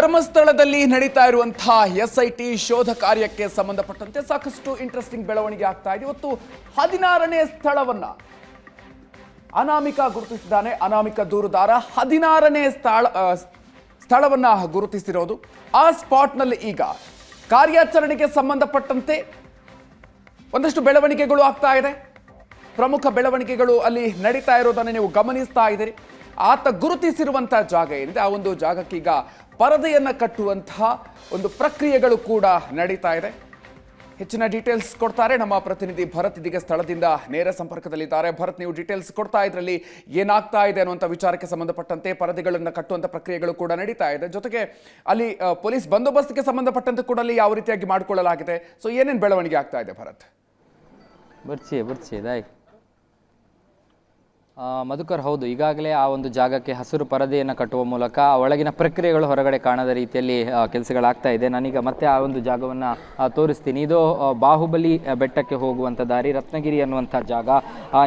ಧರ್ಮಸ್ಥಳದಲ್ಲಿ ನಡೀತಾ ಇರುವಂತಹ ಎಸ್ಐಟಿ ಶೋಧ ಕಾರ್ಯಕ್ಕೆ ಸಂಬಂಧಪಟ್ಟಂತೆ ಸಾಕಷ್ಟು ಇಂಟ್ರೆಸ್ಟಿಂಗ್ ಬೆಳವಣಿಗೆ ಆಗ್ತಾ ಇದೆ. ಇವತ್ತು 16ನೇ ಸ್ಥಳವನ್ನ ಅನಾಮಿಕ ಗುರುತಿಸಿದ್ದಾನೆ. ಅನಾಮಿಕ ದೂರುದಾರ 16ನೇ ಸ್ಥಳವನ್ನ ಗುರುತಿಸಿರೋದು. ಆ ಸ್ಪಾಟ್ನಲ್ಲಿ ಈಗ ಕಾರ್ಯಾಚರಣೆಗೆ ಸಂಬಂಧಪಟ್ಟಂತೆ ಒಂದಷ್ಟು ಬೆಳವಣಿಗೆಗಳು ಆಗ್ತಾ ಇದೆ. ಪ್ರಮುಖ ಬೆಳವಣಿಗೆಗಳು ಅಲ್ಲಿ ನಡೀತಾ ಇರೋದನ್ನು ನೀವು ಗಮನಿಸ್ತಾ ಇದ್ದೀರಿ. ಆತ ಗುರುತಿಸಿರುವಂತಹ ಜಾಗ ಏನಿದೆ ಆ ಒಂದು ಜಾಗಕ್ಕೆ ಈಗ ಪರದೆಯನ್ನ ಕಟ್ಟುವಂತಹ ಒಂದು ಪ್ರಕ್ರಿಯೆಗಳು ಕೂಡ ನಡೀತಾ ಇದೆ. ಹೆಚ್ಚಿನ ಡೀಟೇಲ್ಸ್ ಕೊಡ್ತಾರೆ ನಮ್ಮ ಪ್ರತಿನಿಧಿ ಭರತ್. ಇದೀಗ ಸ್ಥಳದಿಂದ ನೇರ ಸಂಪರ್ಕದಲ್ಲಿದ್ದಾರೆ. ಭರತ್, ನೀವು ಡೀಟೇಲ್ಸ್ ಕೊಡ್ತಾ ಇದ್ರಲ್ಲಿ ಏನಾಗ್ತಾ ಇದೆ ಅನ್ನುವಂಥ ವಿಚಾರಕ್ಕೆ ಸಂಬಂಧಪಟ್ಟಂತೆ ಪರದೆಗಳನ್ನು ಕಟ್ಟುವಂಥ ಪ್ರಕ್ರಿಯೆಗಳು ಕೂಡ ನಡೀತಾ ಇದೆ. ಜೊತೆಗೆ ಅಲ್ಲಿ ಪೊಲೀಸ್ ಬಂದೋಬಸ್ತ್ಗೆ ಸಂಬಂಧಪಟ್ಟಂತೆ ಕೂಡ ಅಲ್ಲಿ ಯಾವ ರೀತಿಯಾಗಿ ಮಾಡಿಕೊಳ್ಳಲಾಗಿದೆ, ಸೊ ಏನೇನು ಬೆಳವಣಿಗೆ ಆಗ್ತಾ ಇದೆ ಭರತ್? ಬರ್ಚಿ ದಾಯ್ ಮಧುಕರ್, ಹೌದು, ಈಗಾಗಲೇ ಆ ಒಂದು ಜಾಗಕ್ಕೆ ಹಸಿರು ಪರದೆಯನ್ನು ಕಟ್ಟುವ ಮೂಲಕ ಒಳಗಿನ ಪ್ರಕ್ರಿಯೆಗಳು ಹೊರಗಡೆ ಕಾಣದ ರೀತಿಯಲ್ಲಿ ಕೆಲಸಗಳಾಗ್ತಾ ಇದೆ. ನಾನೀಗ ಮತ್ತೆ ಆ ಒಂದು ಜಾಗವನ್ನು ತೋರಿಸ್ತೀನಿ. ಇದು ಬಾಹುಬಲಿ ಬೆಟ್ಟಕ್ಕೆ ಹೋಗುವಂಥ ದಾರಿ, ರತ್ನಗಿರಿ ಅನ್ನುವಂಥ ಜಾಗ.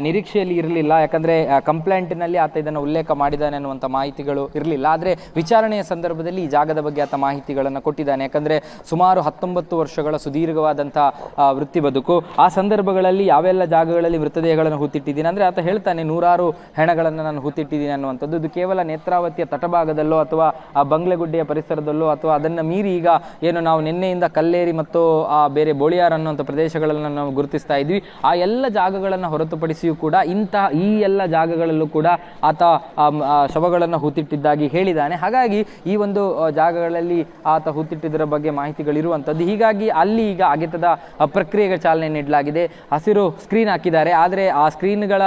ನಿರೀಕ್ಷೆಯಲ್ಲಿ ಇರಲಿಲ್ಲ, ಯಾಕಂದರೆ ಕಂಪ್ಲೇಂಟ್ನಲ್ಲಿ ಆತ ಇದನ್ನು ಉಲ್ಲೇಖ ಮಾಡಿದ್ದಾನೆ ಅನ್ನುವಂಥ ಮಾಹಿತಿಗಳು ಇರಲಿಲ್ಲ. ಆದರೆ ವಿಚಾರಣೆಯ ಸಂದರ್ಭದಲ್ಲಿ ಈ ಜಾಗದ ಬಗ್ಗೆ ಆತ ಮಾಹಿತಿಗಳನ್ನು ಕೊಟ್ಟಿದ್ದಾನೆ. ಯಾಕಂದರೆ ಸುಮಾರು 19 ವರ್ಷಗಳ ಸುದೀರ್ಘವಾದಂಥ ವೃತ್ತಿ ಬದುಕು. ಆ ಸಂದರ್ಭಗಳಲ್ಲಿ ಯಾವೆಲ್ಲ ಜಾಗಗಳಲ್ಲಿ ಮೃತದೇಹಗಳನ್ನು ಹೂತಿಟ್ಟಿದ್ದೀನಿ ಅಂದರೆ ಆತ ಹೇಳ್ತಾನೆ, 100 ಹೆಣಗಳನ್ನು ನಾನು ಹೂತಿಟ್ಟಿದ್ದೀನಿ ಅನ್ನುವಂಥದ್ದು. ಇದು ಕೇವಲ ನೇತ್ರಾವತಿಯ ತಟಭಾಗದಲ್ಲೋ ಅಥವಾ ಆ ಬಂಗ್ಲೆಗುಡ್ಡೆಯ ಪರಿಸರದಲ್ಲೋ ಅಥವಾ ಅದನ್ನು ಮೀರಿ ಈಗ ಏನು ನಾವು ನಿನ್ನೆಯಿಂದ ಕಲ್ಲೇರಿ ಮತ್ತು ಆ ಬೇರೆ ಬೋಳಿಯಾರ್ ಅನ್ನುವಂಥ ಪ್ರದೇಶಗಳನ್ನು ನಾವು ಗುರುತಿಸ್ತಾ ಇದ್ವಿ. ಆ ಎಲ್ಲ ಜಾಗಗಳನ್ನು ಹೊರತುಪಡಿಸಿಯೂ ಕೂಡ ಈ ಎಲ್ಲ ಜಾಗಗಳಲ್ಲೂ ಕೂಡ ಆತ ಶವಗಳನ್ನು ಹೂತಿಟ್ಟಿದ್ದಾಗಿ ಹೇಳಿದ್ದಾನೆ. ಹಾಗಾಗಿ ಈ ಒಂದು ಜಾಗಗಳಲ್ಲಿ ಆತ ಹೂತಿಟ್ಟಿದ್ದರ ಬಗ್ಗೆ ಮಾಹಿತಿಗಳಿರುವಂಥದ್ದು. ಹೀಗಾಗಿ ಅಲ್ಲಿ ಈಗ ಅಗೆತದ ಪ್ರಕ್ರಿಯೆಗೆ ಚಾಲನೆ ನೀಡಲಾಗಿದೆ. ಹಸಿರು ಸ್ಕ್ರೀನ್ ಹಾಕಿದ್ದಾರೆ. ಆದರೆ ಆ ಸ್ಕ್ರೀನ್ಗಳ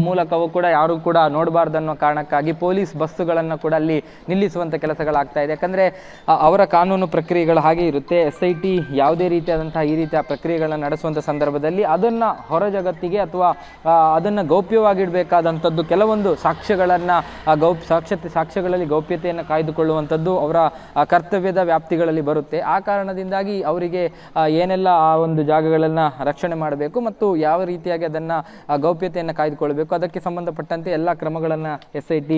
ಮೂಲಕವೂ ಕೂಡ ಯಾರು ಕೂಡ ನೋಡಬಾರ್ದು ಅನ್ನೋ ಕಾರಣಕ್ಕಾಗಿ ಪೊಲೀಸ್ ಬಸ್ಸುಗಳನ್ನು ಕೂಡ ಅಲ್ಲಿ ನಿಲ್ಲಿಸುವಂಥ ಕೆಲಸಗಳಾಗ್ತಾ ಇದೆ. ಯಾಕಂದರೆ ಅವರ ಕಾನೂನು ಪ್ರಕ್ರಿಯೆಗಳು ಹಾಗೆ ಇರುತ್ತೆ. SIT ಯಾವುದೇ ರೀತಿಯಾದಂತಹ ಈ ರೀತಿಯ ಪ್ರಕ್ರಿಯೆಗಳನ್ನು ನಡೆಸುವಂಥ ಸಂದರ್ಭದಲ್ಲಿ ಅದನ್ನು ಹೊರ ಜಗತ್ತಿಗೆ ಅಥವಾ ಅದನ್ನು ಗೌಪ್ಯವಾಗಿಡಬೇಕಾದಂಥದ್ದು ಕೆಲವೊಂದು ಸಾಕ್ಷ್ಯಗಳನ್ನು ಸಾಕ್ಷ್ಯಗಳಲ್ಲಿ ಗೌಪ್ಯತೆಯನ್ನು ಕಾಯ್ದುಕೊಳ್ಳುವಂಥದ್ದು ಅವರ ಕರ್ತವ್ಯದ ವ್ಯಾಪ್ತಿಗಳಲ್ಲಿ ಬರುತ್ತೆ. ಆ ಕಾರಣದಿಂದಾಗಿ ಅವರಿಗೆ ಏನೆಲ್ಲ ಆ ಒಂದು ಜಾಗಗಳನ್ನು ರಕ್ಷಣೆ ಮಾಡಬೇಕು ಮತ್ತು ಯಾವ ರೀತಿಯಾಗಿ ಅದನ್ನು ಗೌಪ್ಯತೆಯನ್ನು ಕಾಯ್ದುಕೊಳ್ಬೇಕು ಅದಕ್ಕೆ ಸಂಬಂಧಪಟ್ಟಂತೆ ಎಲ್ಲ ಕ್ರಮಗಳನ್ನು SIT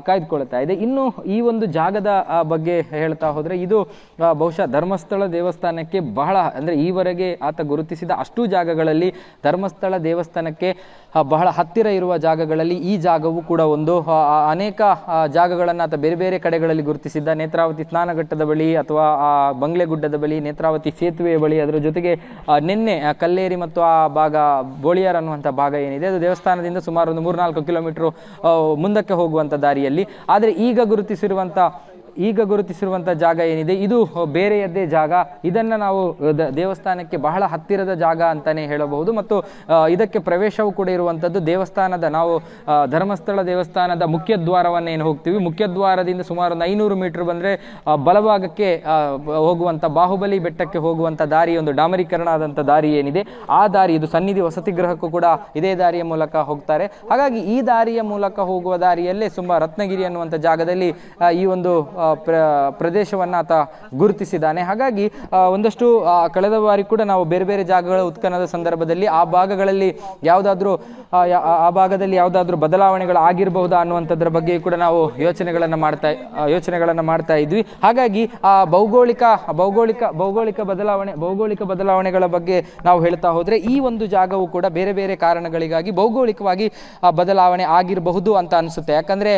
ಕಾಯ್ದುಕೊಳ್ತಾ ಇದೆ. ಇನ್ನು ಈ ಒಂದು ಜಾಗದ ಬಗ್ಗೆ ಹೇಳ್ತಾ ಹೋದರೆ ಇದು ಬಹುಶಃ ಧರ್ಮಸ್ಥಳ ದೇವಸ್ಥಾನಕ್ಕೆ ಬಹಳ ಅಂದರೆ ಈವರೆಗೆ ಆತ ಗುರುತಿಸಿದ ಅಷ್ಟೂ ಜಾಗಗಳಲ್ಲಿ ಧರ್ಮಸ್ಥಳ ದೇವಸ್ಥಾನಕ್ಕೆ ಬಹಳ ಹತ್ತಿರ ಇರುವ ಜಾಗಗಳಲ್ಲಿ ಈ ಜಾಗವು ಕೂಡ ಒಂದು. ಅನೇಕ ಜಾಗಗಳನ್ನು ಆತ ಬೇರೆ ಬೇರೆ ಕಡೆಗಳಲ್ಲಿ ಗುರುತಿಸಿದ್ದ. ನೇತ್ರಾವತಿ ಸ್ನಾನಘಟ್ಟದ ಬಳಿ ಅಥವಾ ಆ ಬಂಗ್ಲೆಗುಡ್ಡದ ಬಳಿ, ನೇತ್ರಾವತಿ ಸೇತುವೆಯ ಬಳಿ, ಅದರ ಜೊತೆಗೆ ನಿನ್ನೆ ಕಲ್ಲೇರಿ ಮತ್ತು ಆ ಭಾಗ ಬೋಳಿಯಾರ್ ಅನ್ನುವಂಥ ಭಾಗ ಏನಿದೆ ಅದು ದೇವಸ್ಥಾನದಿಂದ ಸುಮಾರು ಒಂದು 3-4 ಕಿಲೋಮೀಟರ್ ಮುಂದಕ್ಕೆ ಹೋಗುವಂಥ ದಾರಿಯಲ್ಲಿ. ಆದರೆ ಈಗ ಗುರುತಿಸಿರುವಂಥ ಜಾಗ ಏನಿದೆ ಇದು ಬೇರೆಯದ್ದೇ ಜಾಗ. ಇದನ್ನು ನಾವು ದೇವಸ್ಥಾನಕ್ಕೆ ಬಹಳ ಹತ್ತಿರದ ಜಾಗ ಅಂತಲೇ ಹೇಳಬಹುದು. ಮತ್ತು ಇದಕ್ಕೆ ಪ್ರವೇಶವೂ ಕೂಡ ಇರುವಂಥದ್ದು ದೇವಸ್ಥಾನದ ನಾವು ಧರ್ಮಸ್ಥಳ ದೇವಸ್ಥಾನದ ಮುಖ್ಯದ್ವಾರವನ್ನು ಏನು ಹೋಗ್ತೀವಿ, ಮುಖ್ಯದ್ವಾರದಿಂದ ಸುಮಾರು 500 ಮೀಟರ್ ಬಂದರೆ ಬಲಭಾಗಕ್ಕೆ ಹೋಗುವಂಥ ಬಾಹುಬಲಿ ಬೆಟ್ಟಕ್ಕೆ ಹೋಗುವಂಥ ದಾರಿ, ಒಂದು ಡಾಮರೀಕರಣ ಆದಂಥ ದಾರಿ ಏನಿದೆ ಆ ದಾರಿ, ಇದು ಸನ್ನಿಧಿ ವಸತಿ ಗೃಹಕ್ಕೂ ಕೂಡ ಇದೇ ದಾರಿಯ ಮೂಲಕ ಹೋಗ್ತಾರೆ. ಹಾಗಾಗಿ ಈ ದಾರಿಯ ಮೂಲಕ ಹೋಗುವ ದಾರಿಯಲ್ಲೇ ರತ್ನಗಿರಿ ಅನ್ನುವಂಥ ಜಾಗದಲ್ಲಿ ಈ ಒಂದು ಪ್ರದೇಶವನ್ನು ಆತ ಗುರುತಿಸಿದ್ದಾನೆ. ಹಾಗಾಗಿ ಒಂದಷ್ಟು ಕಳೆದ ಬಾರಿ ಕೂಡ ನಾವು ಬೇರೆ ಬೇರೆ ಜಾಗಗಳ ಉತ್ಖನದ ಸಂದರ್ಭದಲ್ಲಿ ಆ ಭಾಗಗಳಲ್ಲಿ ಯಾವುದಾದ್ರೂ ಬದಲಾವಣೆಗಳು ಆಗಿರಬಹುದಾ ಅನ್ನುವಂಥದ್ರ ಬಗ್ಗೆ ಕೂಡ ನಾವು ಯೋಚನೆಗಳನ್ನು ಮಾಡ್ತಾ ಇದ್ವಿ. ಹಾಗಾಗಿ ಆ ಭೌಗೋಳಿಕ ಬದಲಾವಣೆಗಳ ಬಗ್ಗೆ ನಾವು ಹೇಳ್ತಾ ಹೋದರೆ ಈ ಒಂದು ಜಾಗವು ಕೂಡ ಬೇರೆ ಬೇರೆ ಕಾರಣಗಳಿಗಾಗಿ ಭೌಗೋಳಿಕವಾಗಿ ಬದಲಾವಣೆ ಆಗಿರಬಹುದು ಅಂತ ಅನಿಸುತ್ತೆ. ಯಾಕಂದರೆ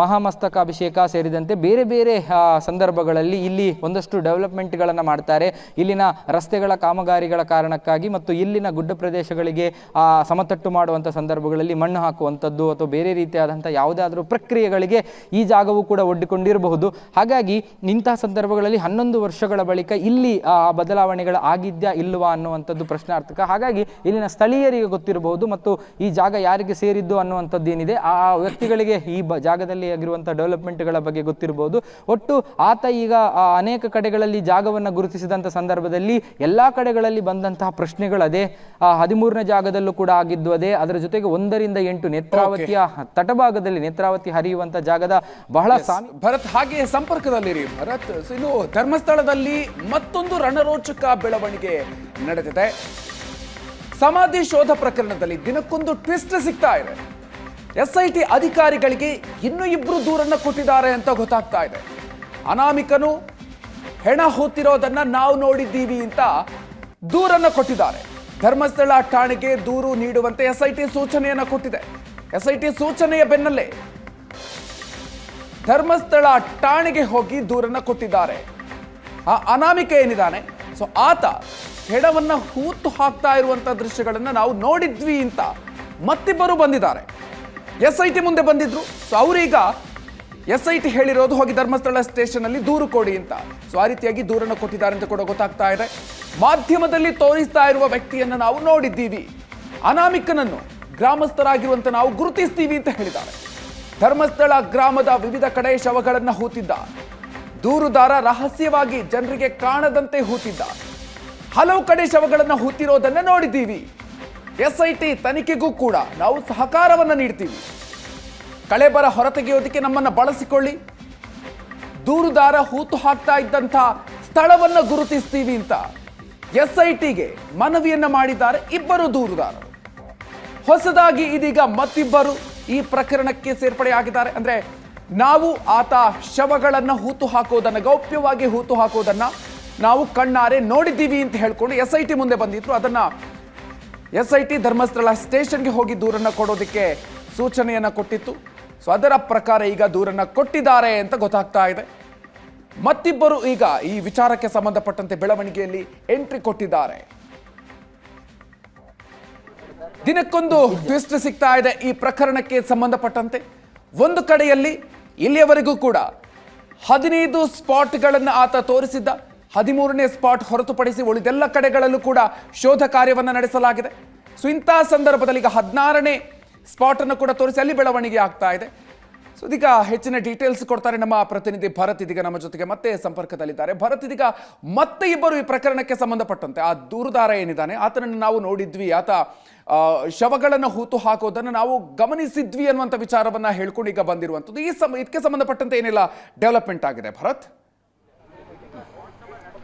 ಮಹಾಮಸ್ತಕಾಭಿಷೇಕ ಸೇರಿದಂತೆ ಬೇರೆ ಬೇರೆ ಸಂದರ್ಭಗಳಲ್ಲಿ ಇಲ್ಲಿ ಒಂದಷ್ಟು ಡೆವಲಪ್ಮೆಂಟ್ಗಳನ್ನು ಮಾಡ್ತಾರೆ. ಇಲ್ಲಿನ ರಸ್ತೆಗಳ ಕಾಮಗಾರಿಗಳ ಕಾರಣಕ್ಕಾಗಿ ಮತ್ತು ಇಲ್ಲಿನ ಗುಡ್ಡ ಪ್ರದೇಶಗಳಿಗೆ ಸಮತಟ್ಟು ಮಾಡುವಂಥ ಸಂದರ್ಭಗಳಲ್ಲಿ ಮಣ್ಣು ಹಾಕುವಂಥದ್ದು ಅಥವಾ ಬೇರೆ ರೀತಿಯಾದಂಥ ಯಾವುದಾದ್ರೂ ಪ್ರಕ್ರಿಯೆಗಳಿಗೆ ಈ ಜಾಗವು ಕೂಡ ಒಡ್ಡಿಕೊಂಡಿರಬಹುದು. ಹಾಗಾಗಿ ಇಂತಹ ಸಂದರ್ಭಗಳಲ್ಲಿ 11 ವರ್ಷಗಳ ಬಳಿಕ ಇಲ್ಲಿ ಬದಲಾವಣೆಗಳು ಆಗಿದ್ಯಾ ಇಲ್ಲವಾ ಅನ್ನುವಂಥದ್ದು ಪ್ರಶ್ನಾರ್ಥಕ. ಹಾಗಾಗಿ ಇಲ್ಲಿನ ಸ್ಥಳೀಯರಿಗೆ ಗೊತ್ತಿರಬಹುದು ಮತ್ತು ಈ ಜಾಗ ಯಾರಿಗೆ ಸೇರಿದ್ದು ಅನ್ನುವಂಥದ್ದು ಏನಿದೆ ಆ ವ್ಯಕ್ತಿಗಳಿಗೆ ಈ ಜಾಗದಲ್ಲಿ ಆಗಿರುವಂಥ ಡೆವಲಪ್ಮೆಂಟ್ಗಳ ಬಗ್ಗೆ ಗೊತ್ತಿರಬಹುದು. ಒಟ್ಟು ಆತ ಈಗ ಅನೇಕ ಕಡೆಗಳಲ್ಲಿ ಜಾಗವನ್ನು ಗುರುತಿಸಿದಂಥ ಸಂದರ್ಭದಲ್ಲಿ ಎಲ್ಲ ಕಡೆಗಳಲ್ಲಿ ಬಂದಂತಹ ಪ್ರಶ್ನೆಗಳದೇ. 13ನೇ ಜಾಗದಲ್ಲೂ ಕೂಡ ಆಗಿದ್ದು ಅದೇ. ಅದರ ಜೊತೆಗೆ 1 ರಿಂದ 8 ನೇತ್ರಾವತಿಯ ತಟಭಾಗದಲ್ಲಿ ನೇತ್ರಾವತಿ ಹರಿಯುವಂಥ ಜಾಗದ ಬಹಳ ಭರತ್ ಹಾಗೆ ಸಂಪರ್ಕದಲ್ಲಿರಿ ಭರತ್. ಇನ್ನು ಧರ್ಮಸ್ಥಳದಲ್ಲಿ ಮತ್ತೊಂದು ರಣರೋಚಕ ಬೆಳವಣಿಗೆ ನಡೆದಿದೆ. ಸಮಾಧಿ ಶೋಧ ಪ್ರಕರಣದಲ್ಲಿ ದಿನಕ್ಕೊಂದು ಟ್ವಿಸ್ಟ್ ಸಿಗ್ತಾ ಇದೆ. SIT ಅಧಿಕಾರಿಗಳಿಗೆ ಇನ್ನೂ 2 ದೂರನ್ನ ಕೊಟ್ಟಿದ್ದಾರೆ ಅಂತ ಗೊತ್ತಾಗ್ತಾ ಇದೆ. ಅನಾಮಿಕನು ಹೆಣ ಹೂತಿರೋದನ್ನ ನಾವು ನೋಡಿದ್ದೀವಿ ಅಂತ ದೂರನ್ನು ಕೊಟ್ಟಿದ್ದಾರೆ. ಧರ್ಮಸ್ಥಳ ಠಾಣೆಗೆ ದೂರು ನೀಡುವಂತೆ SIT ಸೂಚನೆಯನ್ನು ಕೊಟ್ಟಿದೆ. SIT ಸೂಚನೆಯ ಬೆನ್ನಲ್ಲೇ ಧರ್ಮಸ್ಥಳ ಠಾಣೆಗೆ ಹೋಗಿ ದೂರನ್ನು ಕೊಟ್ಟಿದ್ದಾರೆ. ಆ ಅನಾಮಿಕ ಏನಿದ್ದಾನೆ, ಸೊ ಆತ ಹೆಣವನ್ನ ಹೂತು ಹಾಕ್ತಾ ಇರುವಂತ ದೃಶ್ಯಗಳನ್ನ ನಾವು ನೋಡಿದ್ವಿ ಅಂತ ಮತ್ತಿಬ್ಬರು ಬಂದಿದ್ದಾರೆ. SIT ಮುಂದೆ ಬಂದಿದ್ರು. ಸೊ ಅವರೀಗ SIT ಹೇಳಿರೋದು ಹೋಗಿ ಧರ್ಮಸ್ಥಳ ಸ್ಟೇಷನ್ ಅಲ್ಲಿ ದೂರು ಕೊಡಿ ಅಂತ. ಸೊ ಆ ರೀತಿಯಾಗಿ ದೂರನ್ನು ಕೊಟ್ಟಿದ್ದಾರೆ ಅಂತ ಕೂಡ ಗೊತ್ತಾಗ್ತಾ ಇದೆ. ಮಾಧ್ಯಮದಲ್ಲಿ ತೋರಿಸ್ತಾ ಇರುವ ವ್ಯಕ್ತಿಯನ್ನು ನಾವು ನೋಡಿದ್ದೀವಿ, ಅನಾಮಿಕನನ್ನು ಗ್ರಾಮಸ್ಥರಾಗಿರುವಂತ ನಾವು ಗುರುತಿಸ್ತೀವಿ ಅಂತ ಹೇಳಿದ್ದಾರೆ. ಧರ್ಮಸ್ಥಳ ಗ್ರಾಮದ ವಿವಿಧ ಕಡೆ ಶವಗಳನ್ನು ಹೂತಿದ್ದ ದೂರುದಾರ ರಹಸ್ಯವಾಗಿ ಜನರಿಗೆ ಕಾಣದಂತೆ ಹೂತಿದ್ದ. ಹಲವು ಕಡೆ ಶವಗಳನ್ನು ಹೂತಿರೋದನ್ನ ನೋಡಿದ್ದೀವಿ. SIT ತನಿಖೆಗೂ ಕೂಡ ನಾವು ಸಹಕಾರವನ್ನು ನೀಡ್ತೀವಿ. ಕಳೆಬರ ಹೊರತೆಗೆಯೋದಕ್ಕೆ ನಮ್ಮನ್ನು ಬಳಸಿಕೊಳ್ಳಿ, ದೂರುದಾರ ಹೂತು ಹಾಕ್ತಾ ಇದ್ದಂಥ ಸ್ಥಳವನ್ನು ಗುರುತಿಸ್ತೀವಿ ಅಂತ SITಗೆ ಮನವಿಯನ್ನ ಮಾಡಿದ್ದಾರೆ ಇಬ್ಬರು ದೂರುದಾರರು. ಹೊಸದಾಗಿ ಇದೀಗ ಮತ್ತಿಬ್ಬರು ಈ ಪ್ರಕರಣಕ್ಕೆ ಸೇರ್ಪಡೆಯಾಗಿದ್ದಾರೆ. ಅಂದ್ರೆ ನಾವು ಆತ ಶವಗಳನ್ನು ಹೂತು ಹಾಕೋದನ್ನ, ಗೌಪ್ಯವಾಗಿ ಹೂತು ಹಾಕೋದನ್ನ ನಾವು ಕಣ್ಣಾರೆ ನೋಡಿದ್ದೀವಿ ಅಂತ ಹೇಳ್ಕೊಂಡು SIT ಮುಂದೆ ಬಂದಿದ್ರು. ಅದನ್ನ SIT ಧರ್ಮಸ್ಥಳ ಸ್ಟೇಷನ್ಗೆ ಹೋಗಿ ದೂರನ್ನ ಕೊಡೋದಕ್ಕೆ ಸೂಚನೆಯನ್ನ ಕೊಟ್ಟಿತ್ತು. ಸೊ ಅದರ ಪ್ರಕಾರ ಈಗ ದೂರನ್ನ ಕೊಟ್ಟಿದ್ದಾರೆ ಅಂತ ಗೊತ್ತಾಗ್ತಾ ಇದೆ. ಮತ್ತಿಬ್ಬರು ಈಗ ಈ ವಿಚಾರಕ್ಕೆ ಸಂಬಂಧಪಟ್ಟಂತೆ ಬೆಳವಣಿಗೆಯಲ್ಲಿ ಎಂಟ್ರಿ ಕೊಟ್ಟಿದ್ದಾರೆ. ದಿನಕ್ಕೊಂದು ಟ್ವಿಸ್ಟ್ ಸಿಗ್ತಾ ಇದೆ ಈ ಪ್ರಕರಣಕ್ಕೆ ಸಂಬಂಧಪಟ್ಟಂತೆ. ಒಂದು ಕಡೆಯಲ್ಲಿ ಇಲ್ಲಿಯವರೆಗೂ ಕೂಡ 15 ಸ್ಪಾಟ್ಗಳನ್ನು ಆತ ತೋರಿಸಿದ್ದ. 13ನೇ ಸ್ಪಾಟ್ ಹೊರತುಪಡಿಸಿ ಉಳಿದೆಲ್ಲ ಕಡೆಗಳಲ್ಲೂ ಕೂಡ ಶೋಧ ಕಾರ್ಯವನ್ನು ನಡೆಸಲಾಗಿದೆ. ಸೊ ಇಂಥ ಸಂದರ್ಭದಲ್ಲಿ ಈಗ 16ನೇ ಸ್ಪಾಟ್ ಅನ್ನು ಕೂಡ ತೋರಿಸಿ ಅಲ್ಲಿ ಬೆಳವಣಿಗೆ ಆಗ್ತಾ ಇದೆ. ಸೊ ಇದೀಗ ಹೆಚ್ಚಿನ ಡೀಟೇಲ್ಸ್ ಕೊಡ್ತಾರೆ ನಮ್ಮ ಪ್ರತಿನಿಧಿ ಭರತ್. ಇದೀಗ ನಮ್ಮ ಜೊತೆಗೆ ಮತ್ತೆ ಸಂಪರ್ಕದಲ್ಲಿದ್ದಾರೆ. ಭರತ್, ಇದೀಗ ಮತ್ತೆ ಇಬ್ಬರು ಈ ಪ್ರಕರಣಕ್ಕೆ ಸಂಬಂಧಪಟ್ಟಂತೆ ಆ ದೂರುದಾರ ಏನಿದ್ದಾನೆ ಆತನನ್ನು ನಾವು ನೋಡಿದ್ವಿ, ಆತ ಶವಗಳನ್ನು ಹೂತು ಹಾಕೋದನ್ನು ನಾವು ಗಮನಿಸಿದ್ವಿ ಅನ್ನುವಂಥ ವಿಚಾರವನ್ನ ಹೇಳ್ಕೊಂಡು ಈಗ ಬಂದಿರುವಂಥದ್ದು. ಇದಕ್ಕೆ ಸಂಬಂಧಪಟ್ಟಂತೆ ಏನೆಲ್ಲ ಡೆವಲಪ್ಮೆಂಟ್ ಆಗಿದೆ ಭರತ್?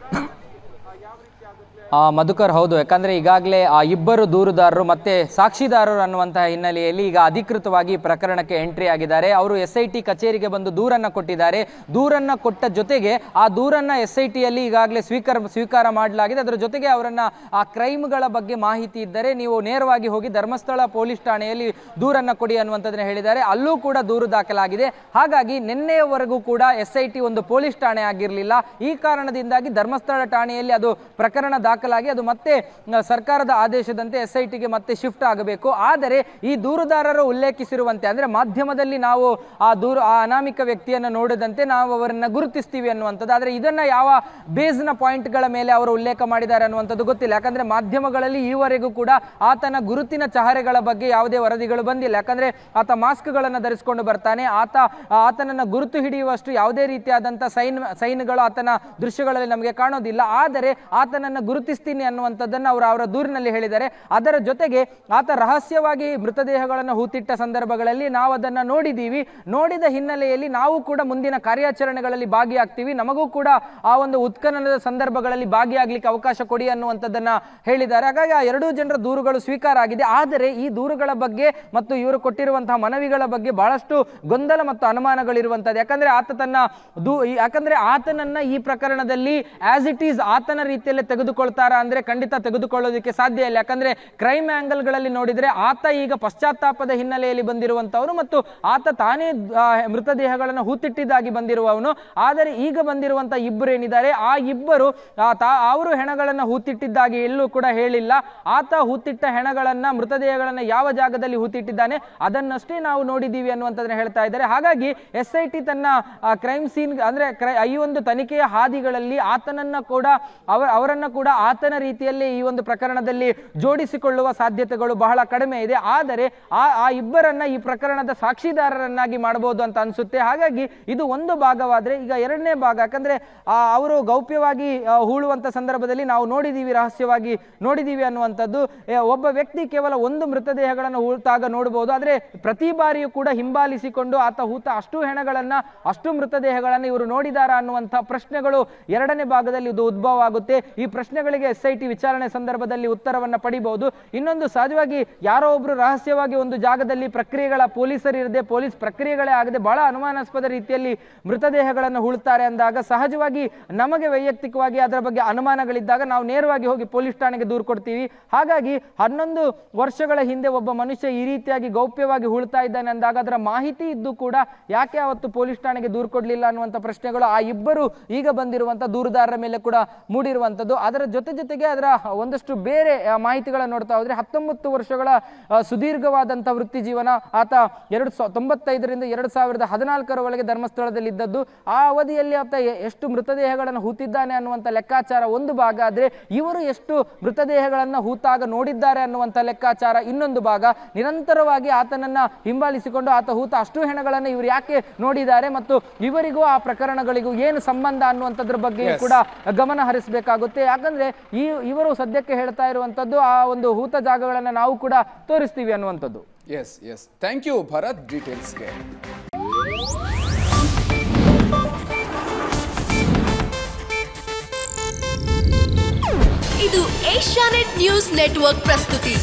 ಮಧುಕರ್, ಹೌದು. ಯಾಕಂದ್ರೆ ಈಗಾಗಲೇ ಆ ಇಬ್ಬರು ದೂರುದಾರರು ಮತ್ತೆ ಸಾಕ್ಷಿದಾರರು ಅನ್ನುವಂತಹ ಹಿನ್ನೆಲೆಯಲ್ಲಿ ಈಗ ಅಧಿಕೃತವಾಗಿ ಪ್ರಕರಣಕ್ಕೆ ಎಂಟ್ರಿ ಆಗಿದ್ದಾರೆ. ಅವರು SIT ಕಚೇರಿಗೆ ಬಂದು ದೂರನ್ನ ಕೊಟ್ಟಿದ್ದಾರೆ. ದೂರನ್ನ ಕೊಟ್ಟ ಜೊತೆಗೆ ಆ ದೂರನ್ನ SITಯಲ್ಲಿ ಈಗಾಗಲೇ ಸ್ವೀಕಾರ ಮಾಡಲಾಗಿದೆ. ಅದರ ಜೊತೆಗೆ ಅವರನ್ನ ಆ ಕ್ರೈಮ್ಗಳ ಬಗ್ಗೆ ಮಾಹಿತಿ ಇದ್ದರೆ ನೀವು ನೇರವಾಗಿ ಹೋಗಿ ಧರ್ಮಸ್ಥಳ ಪೊಲೀಸ್ ಠಾಣೆಯಲ್ಲಿ ದೂರನ್ನ ಕೊಡಿ ಅನ್ನುವಂಥದ್ದನ್ನ ಹೇಳಿದ್ದಾರೆ. ಅಲ್ಲೂ ಕೂಡ ದೂರು ದಾಖಲಾಗಿದೆ. ಹಾಗಾಗಿ ನಿನ್ನೆಯವರೆಗೂ ಕೂಡ SIT ಒಂದು ಪೊಲೀಸ್ ಠಾಣೆ ಆಗಿರಲಿಲ್ಲ. ಈ ಕಾರಣದಿಂದಾಗಿ ಧರ್ಮಸ್ಥಳ ಠಾಣೆಯಲ್ಲಿ ಅದು ಪ್ರಕರಣ ದಾಖಲಾಗಿ ಅದು ಮತ್ತೆ ಸರ್ಕಾರದ ಆದೇಶದಂತೆ SITಗೆ ಮತ್ತೆ ಶಿಫ್ಟ್ ಆಗಬೇಕು. ಆದರೆ ಈ ದೂರುದಾರರು ಉಲ್ಲೇಖಿಸಿರುವಂತೆ ಅಂದ್ರೆ ಮಾಧ್ಯಮದಲ್ಲಿ ನಾವು ಆ ಅನಾಮಿಕ ವ್ಯಕ್ತಿಯನ್ನು ನೋಡಿದಂತೆ ನಾವು ಅವರನ್ನ ಗುರುತಿಸ್ತೀವಿ ಅನ್ನುವಂಥದ್ದು. ಆದರೆ ಇದನ್ನ ಯಾವ ಬೇಸ್ನ ಪಾಯಿಂಟ್ಗಳ ಮೇಲೆ ಅವರು ಉಲ್ಲೇಖ ಮಾಡಿದ್ದಾರೆ ಅನ್ನುವಂಥದ್ದು ಗೊತ್ತಿಲ್ಲ. ಯಾಕಂದ್ರೆ ಮಾಧ್ಯಮಗಳಲ್ಲಿ ಈವರೆಗೂ ಕೂಡ ಆತನ ಗುರುತಿನ ಚಹರೆಗಳ ಬಗ್ಗೆ ಯಾವುದೇ ವರದಿಗಳು ಬಂದಿಲ್ಲ. ಯಾಕಂದ್ರೆ ಆತ ಮಾಸ್ಕ್ಗಳನ್ನು ಧರಿಸಿಕೊಂಡು ಬರ್ತಾನೆ. ಆತನನ್ನ ಗುರುತು ಹಿಡಿಯುವಷ್ಟು ಯಾವುದೇ ರೀತಿಯಾದಂಥ ಸೈನ್ಗಳು ಆತನ ದೃಶ್ಯಗಳಲ್ಲಿ ನಮಗೆ ಕಾಣೋದಿಲ್ಲ. ಆದರೆ ಆತನನ್ನ ಗುರುತಿಸ್ತೀನಿ ಅನ್ನುವಂಥದ್ದನ್ನು ಅವರ ದೂರಿನಲ್ಲಿ ಹೇಳಿದ್ದಾರೆ. ಅದರ ಜೊತೆಗೆ ಆತ ರಹಸ್ಯವಾಗಿ ಮೃತದೇಹಗಳನ್ನು ಹೂತಿಟ್ಟ ಸಂದರ್ಭಗಳಲ್ಲಿ ನಾವು ಅದನ್ನು ನೋಡಿದ್ದೀವಿ. ನೋಡಿದ ಹಿನ್ನೆಲೆಯಲ್ಲಿ ನಾವು ಕೂಡ ಮುಂದಿನ ಕಾರ್ಯಾಚರಣೆಗಳಲ್ಲಿ ಭಾಗಿಯಾಗ್ತೀವಿ, ನಮಗೂ ಕೂಡ ಆ ಒಂದು ಉತ್ಖನನದ ಸಂದರ್ಭಗಳಲ್ಲಿ ಭಾಗಿಯಾಗಲಿಕ್ಕೆ ಅವಕಾಶ ಕೊಡಿ ಅನ್ನುವಂಥದ್ದನ್ನ ಹೇಳಿದ್ದಾರೆ. ಹಾಗಾಗಿ ಆ ಎರಡೂ ಜನರ ದೂರುಗಳು ಸ್ವೀಕಾರ ಆಗಿದೆ. ಆದರೆ ಈ ದೂರುಗಳ ಬಗ್ಗೆ ಮತ್ತು ಇವರು ಕೊಟ್ಟಿರುವಂತಹ ಮನವಿಗಳ ಬಗ್ಗೆ ಬಹಳಷ್ಟು ಗೊಂದಲ ಮತ್ತು ಅನುಮಾನಗಳಿರುವಂಥದ್ದು. ಯಾಕಂದ್ರೆ ಆತನನ್ನ ಈ ಪ್ರಕರಣದಲ್ಲಿ ಆಸ್ ಇಟ್ ಈಸ್ ಆತನ ರೀತಿಯಲ್ಲಿ ತೆಗೆದುಕೊಳ್ತಾರ ಅಂದ್ರೆ ಖಂಡಿತ ತೆಗೆದುಕೊಳ್ಳೋದಕ್ಕೆ ಸಾಧ್ಯ ಇಲ್ಲ. ಯಾಕಂದ್ರೆ ಕ್ರೈಮ್ ಆಂಗಲ್ಗಳಲ್ಲಿ ನೋಡಿದ್ರೆ ಆತ ಈಗ ಪಶ್ಚಾತ್ತಾಪದ ಹಿನ್ನೆಲೆಯಲ್ಲಿ ಬಂದಿರುವಂತವನು ಮತ್ತು ಆತ ತಾನೇ ಮೃತದೇಹಗಳನ್ನು ಹೂತಿಟ್ಟಿದ್ದಾಗಿ ಬಂದಿರುವವನು. ಆದರೆ ಈಗ ಬಂದಿರುವಂತಹ ಇಬ್ಬರು ಏನಿದ್ದಾರೆ ಆ ಇಬ್ಬರು ಅವರು ಹೆಣಗಳನ್ನು ಹೂತಿಟ್ಟಿದ್ದಾಗಿ ಎಲ್ಲೂ ಕೂಡ ಹೇಳಿಲ್ಲ. ಆತ ಹೂತಿಟ್ಟ ಹೆಣಗಳನ್ನ ಮೃತದೇಹಗಳನ್ನ ಯಾವ ಜಾಗದಲ್ಲಿ ಹೂತಿಟ್ಟಿದ್ದಾನೆ ಅದನ್ನಷ್ಟೇ ನಾವು ನೋಡಿದ್ದೀವಿ ಅನ್ನುವಂಥದ್ದನ್ನ ಹೇಳ್ತಾ ಇದ್ದಾರೆ. ಹಾಗಾಗಿ SIT ತನ್ನ ಕ್ರೈಮ್ ಸೀನ್ ಅಂದ್ರೆ ಈ ಒಂದು ತನಿಖೆಯ ಹಾದಿಗಳಲ್ಲಿ ಆತನನ್ನ ಕೂಡ ಅವರನ್ನ ಕೂಡ ಆತನ ರೀತಿಯಲ್ಲಿ ಈ ಒಂದು ಪ್ರಕರಣದಲ್ಲಿ ಜೋಡಿಸಿಕೊಳ್ಳುವ ಸಾಧ್ಯತೆಗಳು ಬಹಳ ಕಡಿಮೆ ಇದೆ. ಆದರೆ ಆ ಇಬ್ಬರನ್ನ ಈ ಪ್ರಕರಣದ ಸಾಕ್ಷಿದಾರರನ್ನಾಗಿ ಮಾಡಬಹುದು ಅಂತ ಅನ್ಸುತ್ತೆ. ಹಾಗಾಗಿ ಇದು ಒಂದು ಭಾಗವಾದ್ರೆ ಈಗ ಎರಡನೇ ಭಾಗ, ಯಾಕಂದ್ರೆ ಅವರು ಗೌಪ್ಯವಾಗಿ ಹೂಳುವಂತ ಸಂದರ್ಭದಲ್ಲಿ ನಾವು ನೋಡಿದೀವಿ, ರಹಸ್ಯವಾಗಿ ನೋಡಿದೀವಿ ಅನ್ನುವಂಥದ್ದು. ಒಬ್ಬ ವ್ಯಕ್ತಿ ಕೇವಲ ಒಂದು ಮೃತದೇಹಗಳನ್ನು ಹೂಳ್ತಾಗ ನೋಡಬಹುದು. ಆದ್ರೆ ಪ್ರತಿ ಬಾರಿಯೂ ಕೂಡ ಹಿಂಬಾಲಿಸಿಕೊಂಡು ಆತ ಹೂತ ಅಷ್ಟು ಹೆಣಗಳನ್ನ ಅಷ್ಟು ಮೃತದೇಹಗಳನ್ನ ಇವರು ನೋಡಿದಾರ ಅನ್ನುವಂಥ ಪ್ರಶ್ನೆಗಳು ಎರಡನೇ ಭಾಗದಲ್ಲಿ ಇದು ಉದ್ಭವ ಆಗುತ್ತೆ. ಈ ಪ್ರಶ್ನೆಗಳಿಗೆ ಪ್ರಶ್ನೆಗಳಿಗೆ SIT ವಿಚಾರಣೆ ಸಂದರ್ಭದಲ್ಲಿ ಉತ್ತರವನ್ನ ಪಡಿಬಹುದು. ಇನ್ನೊಂದು, ಸಹಜವಾಗಿ ಯಾರೋ ಒಬ್ರು ರಹಸ್ಯವಾಗಿ ಒಂದು ಜಾಗದಲ್ಲಿ ಪ್ರಕ್ರಿಯೆಗಳ ಪೊಲೀಸರು ಇರದೆ, ಪೊಲೀಸ್ ಪ್ರಕ್ರಿಯೆಗಳೇ ಆಗದೆ ಬಹಳ ಅನುಮಾನಾಸ್ಪದ ರೀತಿಯಲ್ಲಿ ಮೃತದೇಹಗಳನ್ನು ಹೂಳ್ತಾರೆ ಅಂದಾಗ ಸಹಜವಾಗಿ ನಮಗೆ ವೈಯಕ್ತಿಕವಾಗಿ ಅದರ ಬಗ್ಗೆ ಅನುಮಾನಗಳಿದ್ದಾಗ ನಾವು ನೇರವಾಗಿ ಹೋಗಿ ಪೊಲೀಸ್ ಠಾಣೆಗೆ ದೂರು ಕೊಡ್ತೀವಿ. ಹಾಗಾಗಿ 11 ವರ್ಷಗಳ ಹಿಂದೆ ಒಬ್ಬ ಮನುಷ್ಯ ಈ ರೀತಿಯಾಗಿ ಗೌಪ್ಯವಾಗಿ ಹೂಳ್ತಾ ಇದ್ದಾನೆ ಅಂದಾಗ ಅದರ ಮಾಹಿತಿ ಇದ್ದು ಕೂಡ ಯಾಕೆ ಅವತ್ತು ಪೊಲೀಸ್ ಠಾಣೆಗೆ ದೂರು ಕೊಡಲಿಲ್ಲ ಅನ್ನುವಂಥ ಪ್ರಶ್ನೆಗಳು ಆ ಇಬ್ಬರು ಈಗ ಬಂದಿರುವಂಥ ದೂರುದಾರರ ಮೇಲೆ ಕೂಡ ಮೂಡಿರುವಂಥದ್ದು. ಅದರ ಜೊತೆಗೆ ಅದರ ಒಂದಷ್ಟು ಬೇರೆ ಮಾಹಿತಿಗಳನ್ನು ನೋಡ್ತಾ ಹೋದ್ರೆ 19 ವರ್ಷಗಳ ಸುದೀರ್ಘವಾದಂಥ ವೃತ್ತಿ ಜೀವನ. ಆತ 1995ರಿಂದ 2014 ಒಳಗೆ ಧರ್ಮಸ್ಥಳದಲ್ಲಿ ಇದ್ದದ್ದು. ಆ ಅವಧಿಯಲ್ಲಿ ಆತ ಎಷ್ಟು ಮೃತದೇಹಗಳನ್ನು ಹೂತಿದ್ದಾನೆ ಅನ್ನುವಂಥ ಲೆಕ್ಕಾಚಾರ ಒಂದು ಭಾಗ ಆದ್ರೆ, ಇವರು ಎಷ್ಟು ಮೃತದೇಹಗಳನ್ನು ಹೂತಾಗ ನೋಡಿದ್ದಾರೆ ಅನ್ನುವಂಥ ಲೆಕ್ಕಾಚಾರ ಇನ್ನೊಂದು ಭಾಗ. ನಿರಂತರವಾಗಿ ಆತನನ್ನ ಹಿಂಬಾಲಿಸಿಕೊಂಡು ಆತ ಹೂತ ಅಷ್ಟು ಹೆಣಗಳನ್ನು ಇವರು ಯಾಕೆ ನೋಡಿದ್ದಾರೆ ಮತ್ತು ಇವರಿಗೂ ಆ ಪ್ರಕರಣಗಳಿಗೂ ಏನು ಸಂಬಂಧ ಅನ್ನುವಂಥದ್ರ ಬಗ್ಗೆ ಕೂಡ ಗಮನ ಹರಿಸಬೇಕಾಗುತ್ತೆ. ಯಾಕಂದ್ರೆ ಇವರು ಸದ್ಯಕ್ಕೆ ಹೇಳ್ತಾ ಇರುವಂತದ್ದು ಆ ಒಂದು ಹೂತ ಜಾಗಗಳನ್ನ ನಾವು ಕೂಡ ತೋರಿಸ್ತೀವಿ ಅನ್ನುವಂಥದ್ದು. ಎಸ್ ಥ್ಯಾಂಕ್ ಯು ಭರತ್ ಡೀಟೇಲ್ಸ್ಗೆ. ಇದು ಏಷ್ಯಾನೆಟ್ ನ್ಯೂಸ್ ನೆಟ್ವರ್ಕ್ ಪ್ರಸ್ತುತಿ.